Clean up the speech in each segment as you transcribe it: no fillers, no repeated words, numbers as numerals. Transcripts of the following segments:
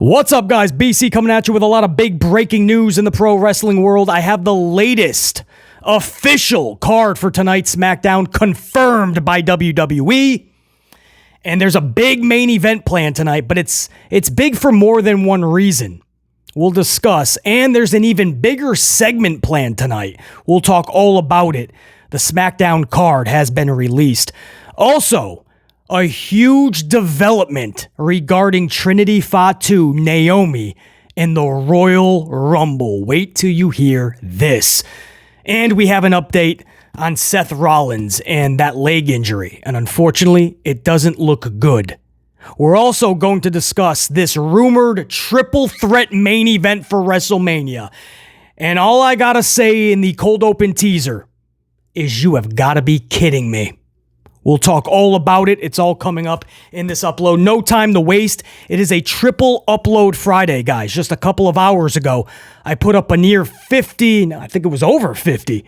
What's up, guys? BC coming at you with a lot of big breaking news in the pro wrestling world. I have the latest official card for tonight's SmackDown confirmed by WWE. And there's a big main event plan tonight, but it's big for more than one reason. We'll discuss. And there's an even bigger segment plan tonight. We'll talk all about it. The SmackDown card has been released. Also, a huge development regarding Trinity Fatu Naomi in the Royal Rumble. Wait till you hear this. And we have an update on Seth Rollins and that leg injury. And unfortunately, it doesn't look good. We're also going to discuss this rumored triple threat main event for WrestleMania. And all I gotta say in the cold open teaser is you have gotta be kidding me. We'll talk all about it. It's all coming up in this upload. No time to waste. It is a triple upload Friday, guys. Just a couple of hours ago, I put up a near 50, I think it was over 50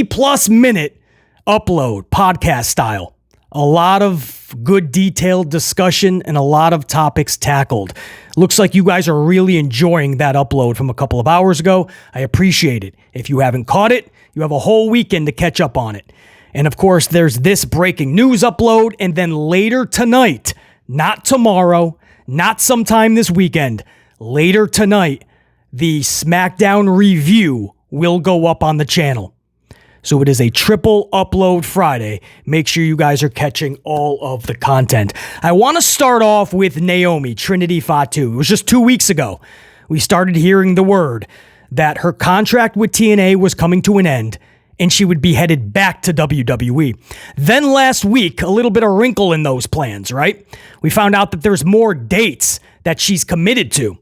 plus minute upload, podcast style. A lot of good detailed discussion and a lot of topics tackled. Looks like you guys are really enjoying that upload from a couple of hours ago. I appreciate it. If you haven't caught it, you have a whole weekend to catch up on it. And of course, there's this breaking news upload, and then later tonight, not tomorrow, not sometime this weekend, later tonight, the SmackDown review will go up on the channel. So it is a triple upload Friday. Make sure you guys are catching all of the content. I want to start off with Naomi, Trinity Fatu. It was just 2 weeks ago. We started hearing the word that her contract with TNA was coming to an end, and she would be headed back to WWE. Then last week, a little bit of wrinkle in those plans, right? We found out that there's more dates that she's committed to.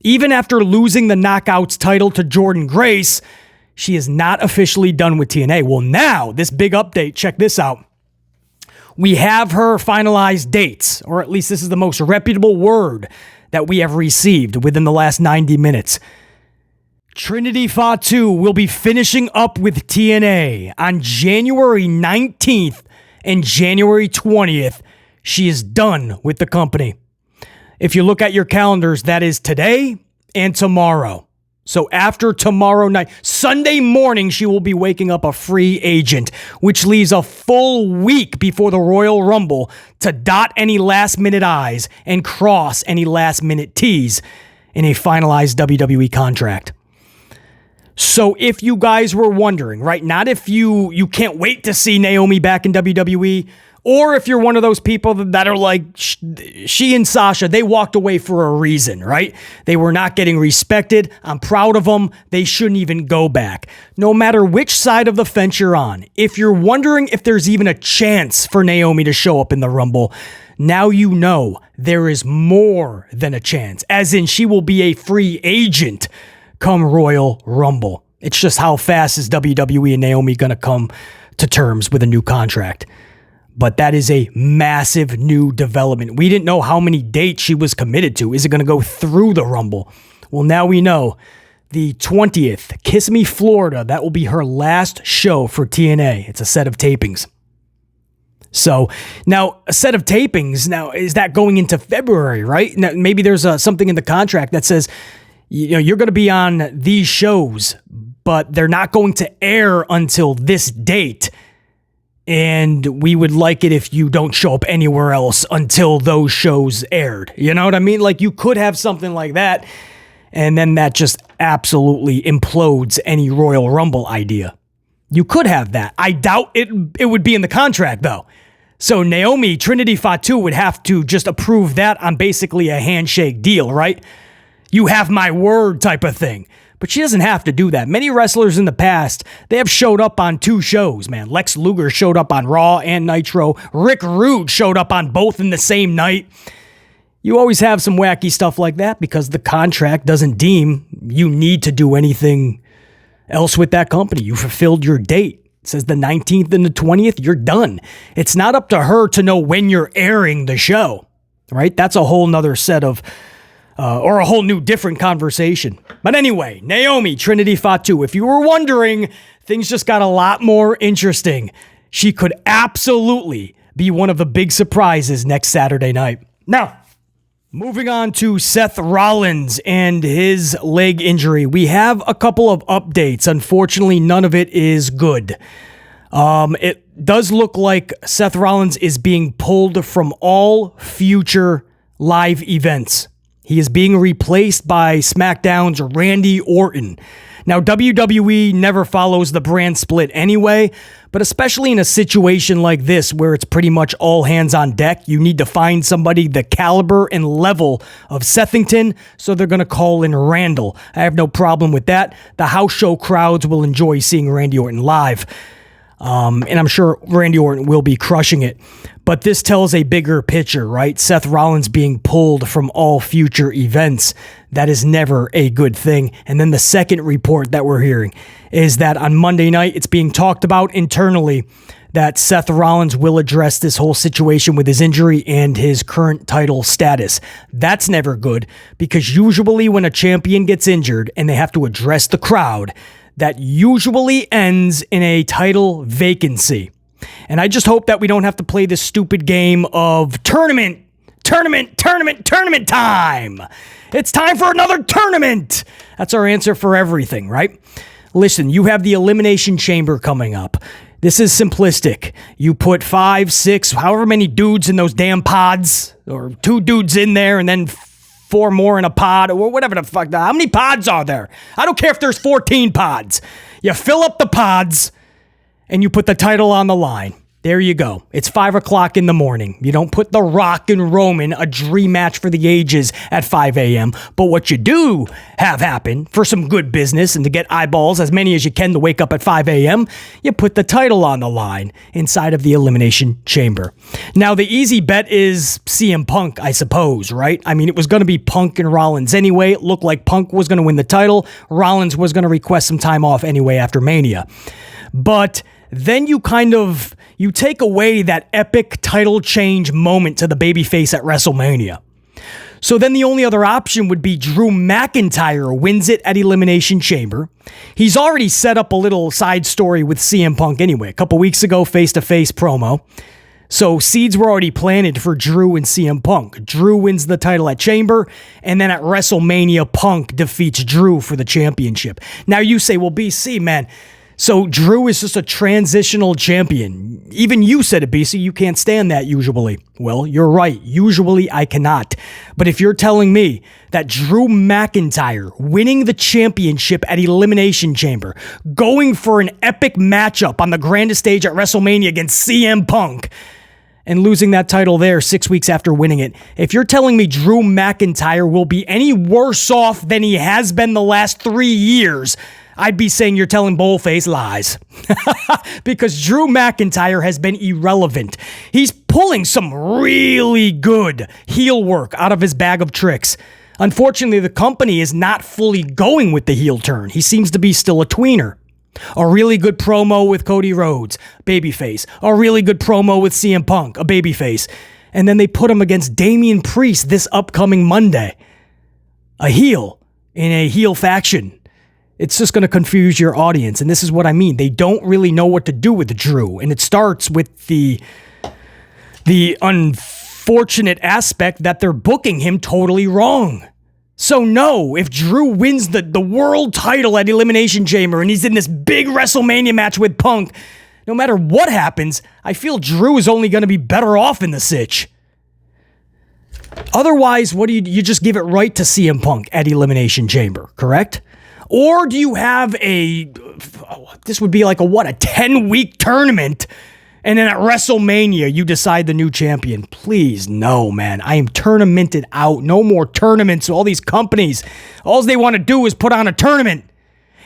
Even after losing the Knockouts title to Jordynne Grace, she is not officially done with TNA. Well, now, this big update, check this out. We have her finalized dates, or at least this is the most reputable word that we have received within the last 90 minutes. Trinity Fatu will be finishing up with TNA on January 19th and January 20th. She is done with the company. If you look at your calendars, that is today and tomorrow. So after tomorrow night, Sunday morning, she will be waking up a free agent, which leaves a full week before the Royal Rumble to dot any last-minute I's and cross any last-minute T's in a finalized WWE contract. So if you guys were wondering, right, not if you can't wait to see Naomi back in WWE, or if you're one of those people that are like, she and Sasha, they walked away for a reason, right? They were not getting respected. I'm proud of them. They shouldn't even go back. No matter which side of the fence you're on, if you're wondering if there's even a chance for Naomi to show up in the Rumble, now you know there is more than a chance, as in she will be a free agent come Royal Rumble. It's just how fast is WWE and Naomi going to come to terms with a new contract. But that is a massive new development. We didn't know how many dates she was committed to. Is it going to go through the Rumble? Well, now we know. The 20th, Kiss Me Florida, that will be her last show for TNA. It's a set of tapings. So now a set of tapings, now is that going into February, right? Now, maybe there's something in the contract that says, you know, you're going to be on these shows, but they're not going to air until this date. And we would like it if you don't show up anywhere else until those shows aired. You know what I mean? Like, you could have something like that, and then that just absolutely implodes any Royal Rumble idea. You could have that. I doubt it would be in the contract, though. So Naomi, Trinity Fatu would have to just approve that on basically a handshake deal, right? You have my word type of thing. But she doesn't have to do that. Many wrestlers in the past, they have showed up on two shows, man. Lex Luger showed up on Raw and Nitro. Rick Rude showed up on both in the same night. You always have some wacky stuff like that because the contract doesn't deem you need to do anything else with that company. You fulfilled your date. It says the 19th and the 20th, you're done. It's not up to her to know when you're airing the show, right? That's a whole nother set of or a whole new different conversation. But anyway, Naomi, Trinity Fatu, if you were wondering, things just got a lot more interesting. She could absolutely be one of the big surprises next Saturday night. Now, Moving on to Seth Rollins and his leg injury. We have a couple of updates. Unfortunately, none of it is good. It does look like Seth Rollins is being pulled from all future live events. He is being replaced by SmackDown's Randy Orton. Now, WWE never follows the brand split anyway, but especially in a situation like this where it's pretty much all hands on deck, you need to find somebody the caliber and level of Sethington, so they're going to call in Randall. I have no problem with that. The house show crowds will enjoy seeing Randy Orton live. And I'm sure Randy Orton will be crushing it. But this tells a bigger picture, right? Seth Rollins being pulled from all future events. That is never a good thing. And then the second report that we're hearing is that on Monday night, it's being talked about internally that Seth Rollins will address this whole situation with his injury and his current title status. That's never good, because usually when a champion gets injured and they have to address the crowd, that usually ends in a title vacancy. And I just hope that we don't have to play this stupid game of tournament time. It's time for another tournament. That's our answer for everything, right? Listen, you have the Elimination Chamber coming up. This is simplistic. You put 5, 6, however many dudes in those damn pods, or 2 dudes in there and then 4 more in a pod, or whatever the fuck. How many pods are there? I don't care if there's 14 pods. You fill up the pods and you put the title on the line. There you go. It's 5 o'clock in the morning. You don't put The Rock and Roman, a dream match for the ages, at 5 a.m. But what you do have happen for some good business and to get eyeballs, as many as you can, to wake up at 5 a.m., you put the title on the line inside of the Elimination Chamber. Now, the easy bet is CM Punk, I suppose, right? I mean, it was going to be Punk and Rollins anyway. It looked like Punk was going to win the title. Rollins was going to request some time off anyway after Mania. But then you take away that epic title change moment to the babyface at WrestleMania. So then the only other option would be Drew McIntyre wins it at Elimination Chamber. He's already set up a little side story with CM Punk anyway, a couple weeks ago, face-to-face promo. So seeds were already planted for Drew and CM Punk. Drew wins the title at Chamber, and then at WrestleMania, Punk defeats Drew for the championship. Now you say, well, BC, man, so Drew is just a transitional champion. Even you said it, BC. You can't stand that usually. Well, you're right. Usually I cannot. But if you're telling me that Drew McIntyre winning the championship at Elimination Chamber, going for an epic matchup on the grandest stage at WrestleMania against CM Punk, and losing that title there 6 weeks after winning it, if you're telling me Drew McIntyre will be any worse off than he has been the last 3 years, I'd be saying you're telling boldface lies. Because Drew McIntyre has been irrelevant. He's pulling some really good heel work out of his bag of tricks. Unfortunately, the company is not fully going with the heel turn. He seems to be still a tweener. A really good promo with Cody Rhodes, babyface. A really good promo with CM Punk, a babyface. And then they put him against Damian Priest this upcoming Monday. A heel in a heel faction. It's just going to confuse your audience. And this is what I mean. They don't really know what to do with Drew. And it starts with the unfortunate aspect that they're booking him totally wrong. So no, if Drew wins the world title at Elimination Chamber and he's in this big WrestleMania match with Punk, no matter what happens, I feel Drew is only going to be better off in the sitch. Otherwise, what do you just give it right to CM Punk at Elimination Chamber, correct? Or do you have this would be like a 10-week tournament, and then at WrestleMania, you decide the new champion? Please, no, man. I am tournamented out. No more tournaments. All these companies, all they want to do is put on a tournament.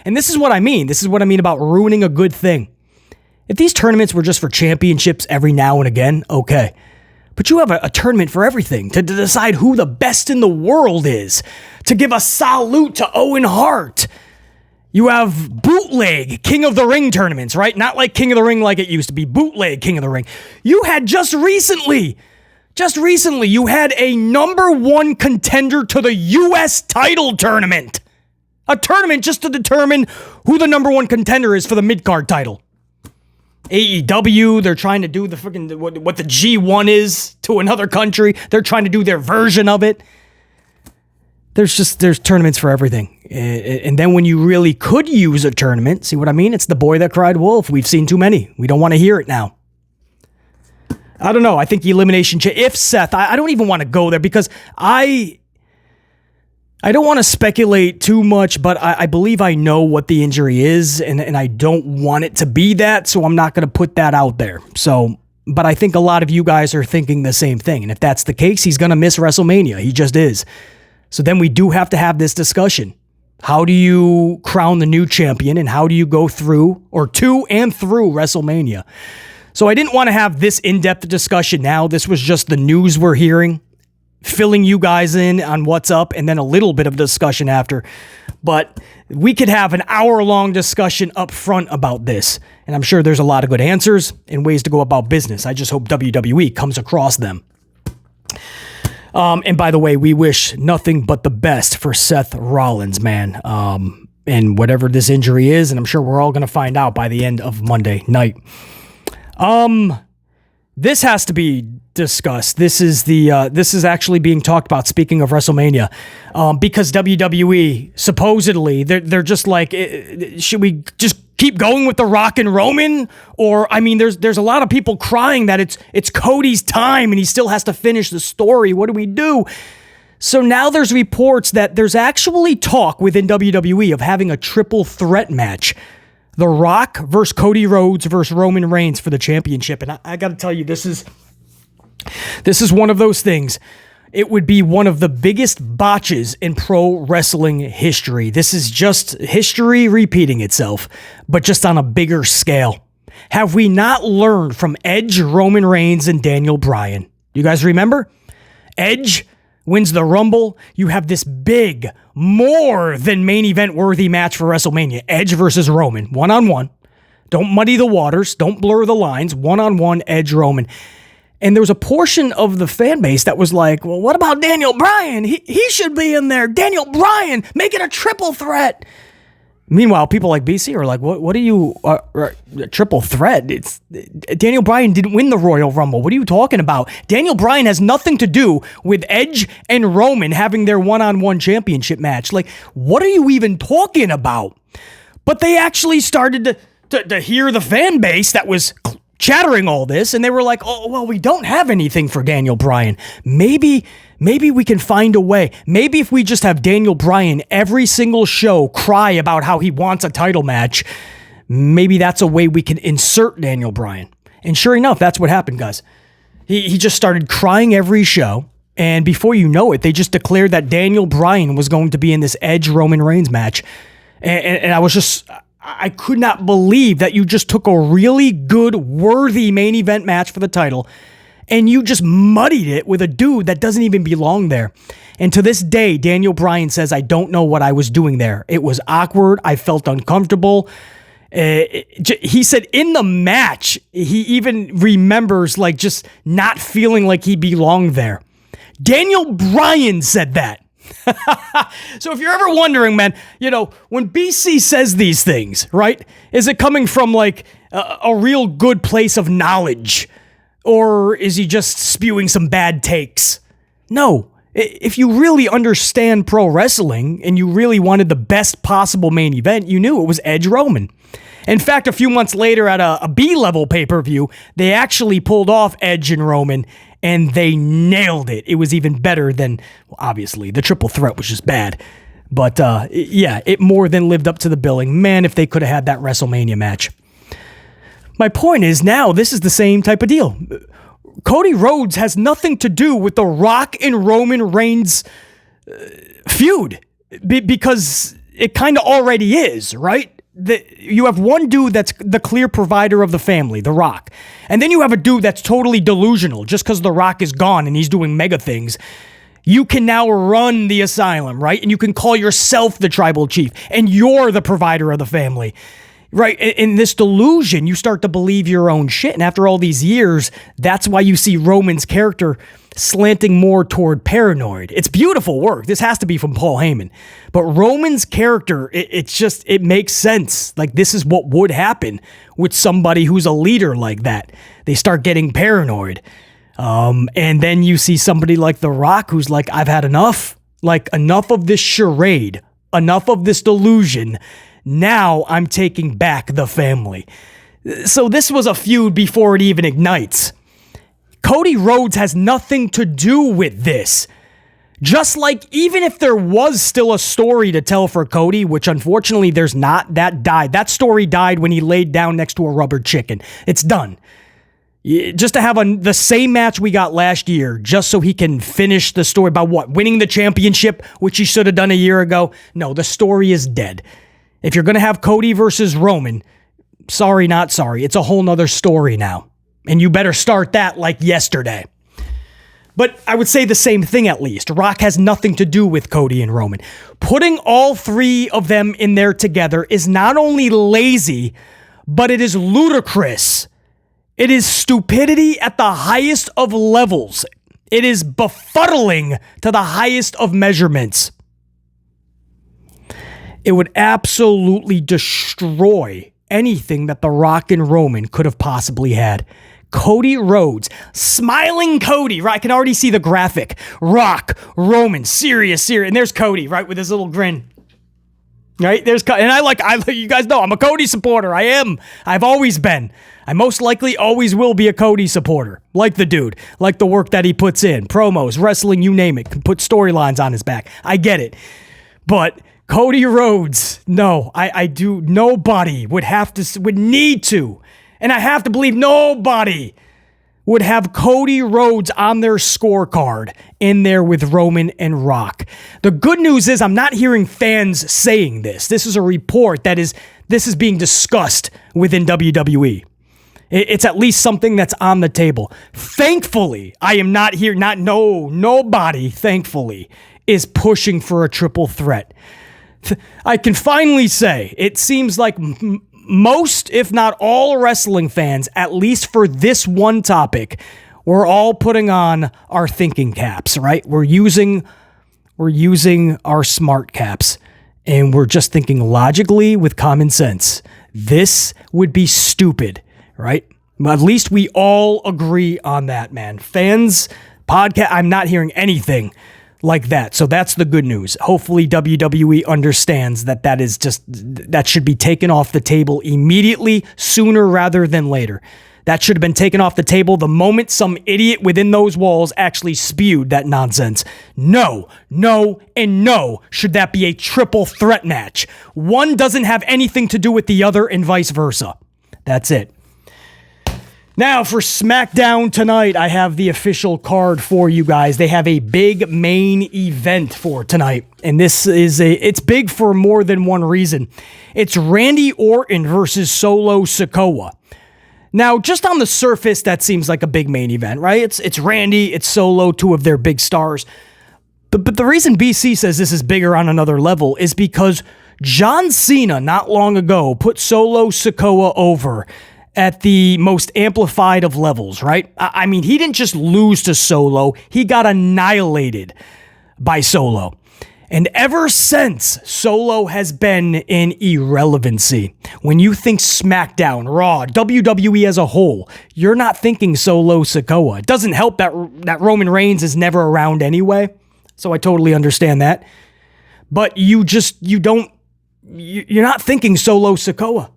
And this is what I mean. This is what I mean about ruining a good thing. If these tournaments were just for championships every now and again, okay. But you have a tournament for everything, to decide who the best in the world is, to give a salute to Owen Hart. You have bootleg King of the Ring tournaments, right? Not like King of the Ring like it used to be, bootleg King of the Ring. You had just recently, you had a number 1 contender to the U.S. title tournament. A tournament just to determine who the number 1 contender is for the mid-card title. AEW, they're trying to do the freaking what the G1 is to another country. They're trying to do their version of it. there's tournaments for everything. And then when you really could use a tournament, see what I mean? It's the boy that cried wolf. We've seen too many. We don't want to hear it now. I don't know. I think the elimination, if Seth, I don't even want to go there because I don't want to speculate too much, but I believe I know what the injury is, and I don't want it to be that, so I'm not going to put that out there. So, but I think a lot of you guys are thinking the same thing, and if that's the case, he's going to miss WrestleMania. He just is. So then we do have to have this discussion. How do you crown the new champion, and how do you go through, or to and through WrestleMania? So I didn't want to have this in-depth discussion now. This was just the news we're hearing, filling you guys in on what's up, and then a little bit of discussion after. But we could have an hour-long discussion up front about this, and I'm sure there's a lot of good answers and ways to go about business. I just hope WWE comes across them. And by the way, we wish nothing but the best for Seth Rollins, man. And whatever this injury is, and I'm sure we're all going to find out by the end of Monday night. This has to be discussed. This is actually being talked about, speaking of WrestleMania, because WWE, supposedly, they're just like, should we just keep going with The Rock and Roman? Or, I mean, there's a lot of people crying that it's Cody's time and he still has to finish the story. What do we do? So now there's reports that there's actually talk within WWE of having a triple threat match. The Rock versus Cody Rhodes versus Roman Reigns for the championship. And I got to tell you, this is one of those things. It would be one of the biggest botches in pro wrestling history. This is just history repeating itself, but just on a bigger scale. Have we not learned from Edge, Roman Reigns, and Daniel Bryan? You guys remember? Edge wins the Rumble. You have this big, more than main event worthy match for WrestleMania. Edge versus Roman, one-on-one. Don't muddy the waters. Don't blur the lines. One-on-one, Edge, Roman. And there was a portion of the fan base that was like, well, what about Daniel Bryan? He should be in there. Daniel Bryan, make it a triple threat. Meanwhile, people like BC are like, what are you, triple threat? It's Daniel Bryan didn't win the Royal Rumble. What are you talking about? Daniel Bryan has nothing to do with Edge and Roman having their one-on-one championship match. Like, what are you even talking about? But they actually started to hear the fan base that was chattering all this, and they were like, oh, well, we don't have anything for Daniel Bryan. Maybe we can find a way. Maybe if we just have Daniel Bryan every single show cry about how he wants a title match, maybe that's a way we can insert Daniel Bryan. And sure enough, that's what happened, guys. He just started crying every show, and before you know it, they just declared that Daniel Bryan was going to be in this Edge Roman Reigns match. And I could not believe that you just took a really good, worthy main event match for the title and you just muddied it with a dude that doesn't even belong there. And to this day, Daniel Bryan says, I don't know what I was doing there. It was awkward. I felt uncomfortable. He said in the match, he even remembers like just not feeling like he belonged there. Daniel Bryan said that. So if you're ever wondering, man, when BC says these things, right, is it coming from like a real good place of knowledge, or is he just spewing some bad takes? No. If you really understand pro wrestling and you really wanted the best possible main event, you knew it was Edge Roman. In fact, a few months later at a B-level pay-per-view, they actually pulled off Edge and Roman, and they nailed it. It was even better than, obviously, the triple threat was just bad. But, yeah, it more than lived up to the billing. Man, if they could have had that WrestleMania match. My point is, now this is the same type of deal. Cody Rhodes has nothing to do with the Rock and Roman Reigns feud, because it kind of already is, right? You have one dude that's the clear provider of the family, The Rock. And then you have a dude that's totally delusional just because The Rock is gone and he's doing mega things. You can now run the asylum, right? And you can call yourself the tribal chief and you're the provider of the family, right? In this delusion, you start to believe your own shit. And after all these years, that's why you see Roman's character slanting more toward paranoid. It's beautiful work. This has to be from Paul Heyman. But Roman's character, it makes sense. Like, this is what would happen with somebody who's a leader like that. They start getting paranoid. And then you see somebody like The Rock who's like, I've had enough. Like, enough of this charade, enough of this delusion. Now I'm taking back the family. So this was a feud before it even ignites. Cody Rhodes has nothing to do with this. Just like, even if there was still a story to tell for Cody, which unfortunately there's not, that died. That story died when he laid down next to a rubber chicken. It's done. Just to have the same match we got last year, just so he can finish the story by what? Winning the championship, which he should have done a year ago? No, the story is dead. If you're going to have Cody versus Roman, sorry, not sorry. It's a whole nother story now. And you better start that like yesterday. But I would say the same thing at least. Rock has nothing to do with Cody and Roman. Putting all three of them in there together is not only lazy, but it is ludicrous. It is stupidity at the highest of levels. It is befuddling to the highest of measurements. It would absolutely destroy anything that The Rock and Roman could have possibly had. Cody Rhodes, smiling Cody, right? I can already see the graphic. Rock, Roman, serious, and there's Cody, right, with his little grin. Right? There's and you guys know I'm a Cody supporter. I am. I've always been. I most likely always will be a Cody supporter. Like the dude, like the work that he puts in, promos, wrestling, you name it. Can put storylines on his back. I get it. But Cody Rhodes, no, I do. Nobody would need to. And I have to believe nobody would have Cody Rhodes on their scorecard in there with Roman and Rock. The good news is I'm not hearing fans saying this. This is a report this is being discussed within WWE. It's at least something that's on the table. Thankfully, I am not here. Nobody, thankfully, is pushing for a triple threat. I can finally say it seems like most, if not all, wrestling fans, at least for this one topic, we're all putting on our thinking caps, right? We're using our smart caps, and we're just thinking logically with common sense. This would be stupid, right? At least we all agree on that, man. Fans, podcast, I'm not hearing anything like that. So that's the good news. Hopefully WWE understands that should be taken off the table immediately, sooner rather than later. That should have been taken off the table the moment some idiot within those walls actually spewed that nonsense. No, and no should that be a triple threat match. One doesn't have anything to do with the other and vice versa. That's it. Now, for SmackDown tonight, I have the official card for you guys. They have a big main event for tonight, and it's big for more than one reason. It's Randy Orton versus Solo Sikoa. Now, just on the surface, that seems like a big main event, right? It's Randy, it's Solo, two of their big stars. But the reason BC says this is bigger on another level is because John Cena, not long ago, put Solo Sikoa over at the most amplified of levels, right? I mean, he didn't just lose to Solo, he got annihilated by Solo. And ever since, Solo has been in irrelevancy. When you think SmackDown, Raw, WWE as a whole, you're not thinking Solo Sikoa. It doesn't help that Roman Reigns is never around anyway, so I totally understand that. But you're not thinking Solo Sikoa.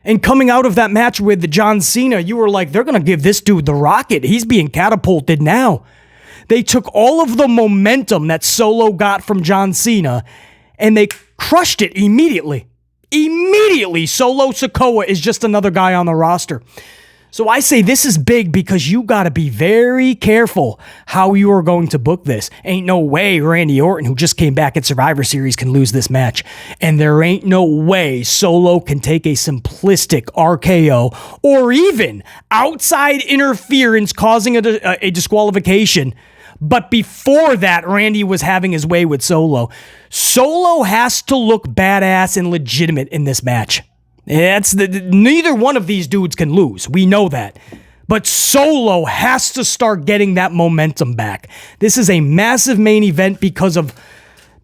And coming out of that match with John Cena, you were like, they're going to give this dude the rocket. He's being catapulted now. They took all of the momentum that Solo got from John Cena, and they crushed it immediately. Immediately, Solo Sikoa is just another guy on the roster. So I say this is big because you got to be very careful how you are going to book this. Ain't no way Randy Orton, who just came back at Survivor Series, can lose this match. And there ain't no way Solo can take a simplistic RKO or even outside interference causing a disqualification. But before that, Randy was having his way with Solo. Solo has to look badass and legitimate in this match. Neither one of these dudes can lose. We know that. But Solo has to start getting that momentum back. This is a massive main event because of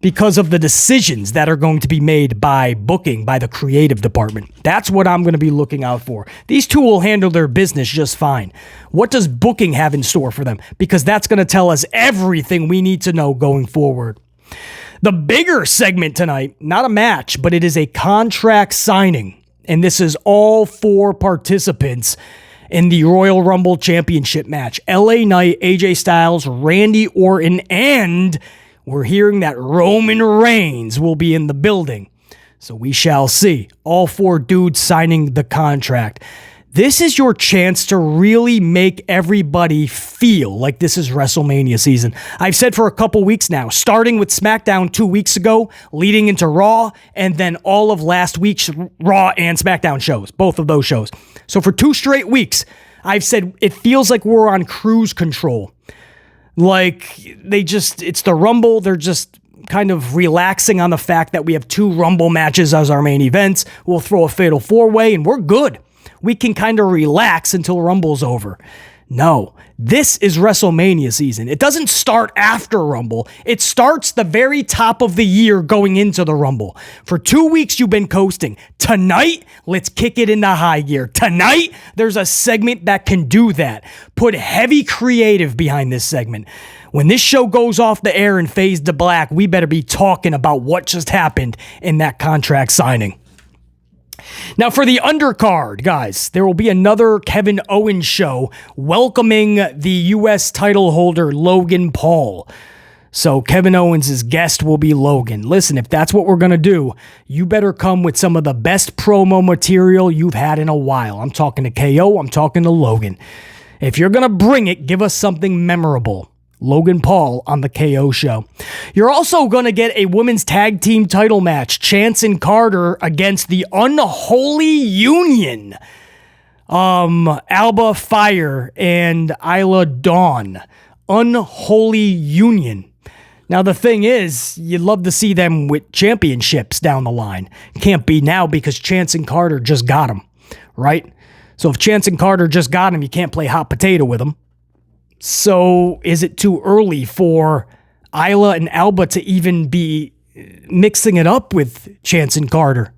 the decisions that are going to be made by booking, by the creative department. That's what I'm going to be looking out for. These two will handle their business just fine. What does booking have in store for them? Because that's going to tell us everything we need to know going forward. The bigger segment tonight, not a match, but it is a contract signing. And this is all 4 participants in the Royal Rumble Championship match. LA Knight, AJ Styles, Randy Orton, and we're hearing that Roman Reigns will be in the building. So we shall see. All 4 dudes signing the contract. This is your chance to really make everybody feel like this is WrestleMania season. I've said for a couple weeks now, starting with SmackDown 2 weeks ago, leading into Raw, and then all of last week's Raw and SmackDown shows, both of those shows. So for 2 straight weeks, I've said it feels like we're on cruise control. Like it's the Rumble, they're just kind of relaxing on the fact that we have 2 Rumble matches as our main events. We'll throw a Fatal 4-Way and we're good. We can kind of relax until Rumble's over. No, this is WrestleMania season. It doesn't start after Rumble. It starts the very top of the year going into the Rumble. For 2 weeks, you've been coasting. Tonight, let's kick it into high gear. Tonight, there's a segment that can do that. Put heavy creative behind this segment. When this show goes off the air and fades to black, we better be talking about what just happened in that contract signing. Now, for the undercard, guys, there will be another Kevin Owens show welcoming the U.S. title holder, Logan Paul. So Kevin Owens' guest will be Logan. Listen, if that's what we're going to do, you better come with some of the best promo material you've had in a while. I'm talking to KO. I'm talking to Logan. If you're going to bring it, give us something memorable. Logan Paul on the KO show. You're also going to get a women's tag team title match. Chance and Carter against the Unholy Union. Alba Fire and Isla Dawn. Unholy Union. Now, the thing is, you'd love to see them with championships down the line. Can't be now because Chance and Carter just got them, right? So if Chance and Carter just got them, you can't play hot potato with them. So is it too early for Isla and Alba to even be mixing it up with Chance and Carter?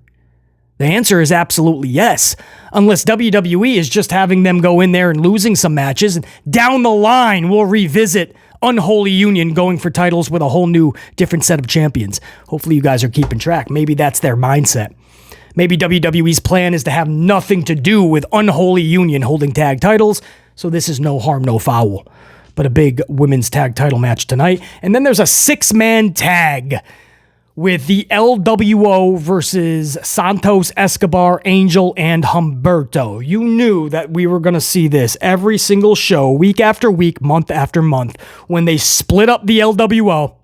The answer is absolutely yes, unless WWE is just having them go in there and losing some matches, and down the line we'll revisit Unholy Union going for titles with a whole new different set of champions. Hopefully you guys are keeping track. Maybe that's their mindset. Maybe WWE's plan is to have nothing to do with Unholy Union holding tag titles, so this is no harm, no foul. But a big women's tag title match tonight. And then there's a 6-man tag with the LWO versus Santos Escobar, Angel, and Humberto. You knew that we were going to see this every single show, week after week, month after month, when they split up the LWO.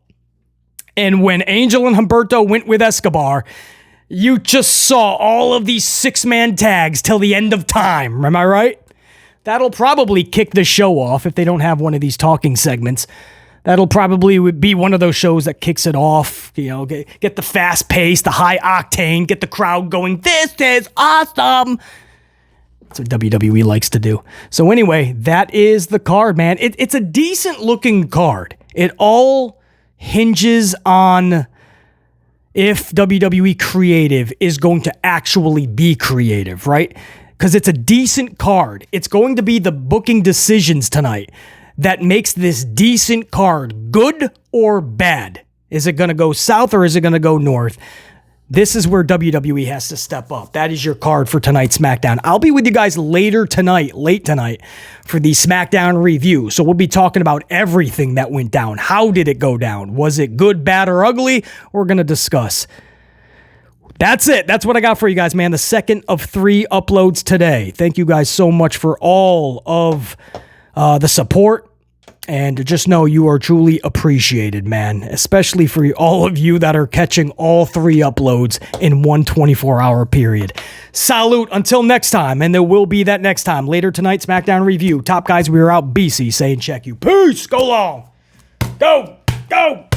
And when Angel and Humberto went with Escobar, you just saw all of these 6-man tags till the end of time. Am I right? That'll probably kick the show off if they don't have one of these talking segments. That'll probably be one of those shows that kicks it off. You know, get the fast pace, the high octane, get the crowd going, this is awesome. That's what WWE likes to do. So anyway, that is the card, man. It's a decent looking card. It all hinges on if WWE Creative is going to actually be creative, right? Because it's a decent card. It's going to be the booking decisions tonight that makes this decent card good or bad. Is it going to go south or is it going to go north? This is where WWE has to step up. That is your card for tonight's SmackDown. I'll be with you guys late tonight, for the SmackDown review. So we'll be talking about everything that went down. How did it go down? Was it good, bad, or ugly? We're going to discuss. That's it. That's what I got for you guys, man. The second of 3 uploads today. Thank you guys so much for all of the support. And just know you are truly appreciated, man. Especially for all of you that are catching all 3 uploads in one 24-hour period. Salute until next time. And there will be that next time. Later tonight, SmackDown review. Top guys, we are out. BC saying check you. Peace. Go long. Go. Go.